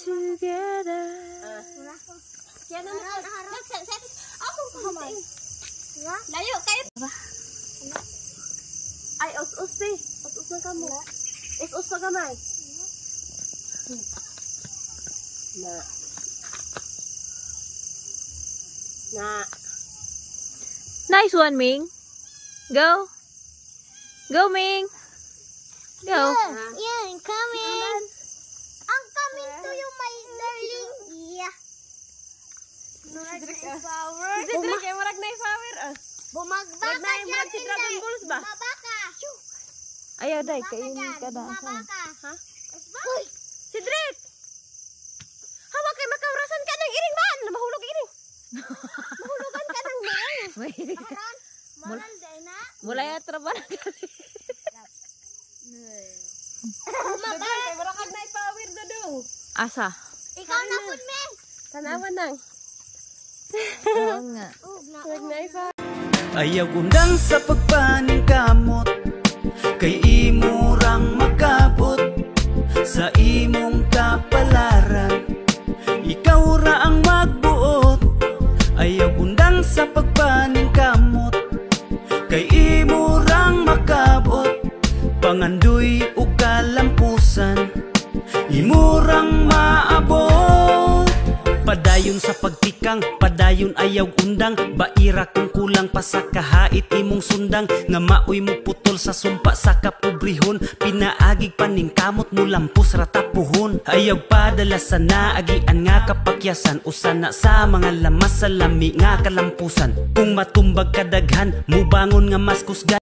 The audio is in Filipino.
together. Layo kayo. Ay, us-us pi. Us-us na kamo. Us-us pa gamay. Na. Nice one, Ming. Go. Go, Ming. Go. Yeah, I'm coming. I'm coming to you, my darling. Yeah. Sidrik kay murag na power. Bumagbaka dyan, si Dragon Balls ba? Bumabaka. Ayaw, day. Kainin ka na. Bumabaka. Ha? Uy! Sidrik! Hawak kay makawrasan ka ng iring man. Mahulog iring. Mahulugan ka ng iring. Maran? Maran day na? Mula yung trabaho na kami. Bumabaka. Kay murag na power na daw. Asa? Ikaw na po, men. Tanawan nang. Oo nga. Murag na power. Ayaw undang sa pagpaning kamot, kay imurang makabot sa imong kapalaran. Ikaw ra ang magbuot. Ayaw undang sa pagpaning kamot, kay imurang makabot. Pangandoy ug kalampusan, imurang maabot. Padayon sa pagtikang, padayon ayaw undang. Baira kung kulang pa sa kahait imong sundang. Nga maoy mo putol sa sumpa sa kapobrihon. Pinaagig paning kamot mo lampus ratapuhon. Ayaw padala sa naagian nga kapakyasan. Usana sa mga lamas sa lami nga kalampusan. Kung matumbag kadaghan, mubangon nga mas kusgan.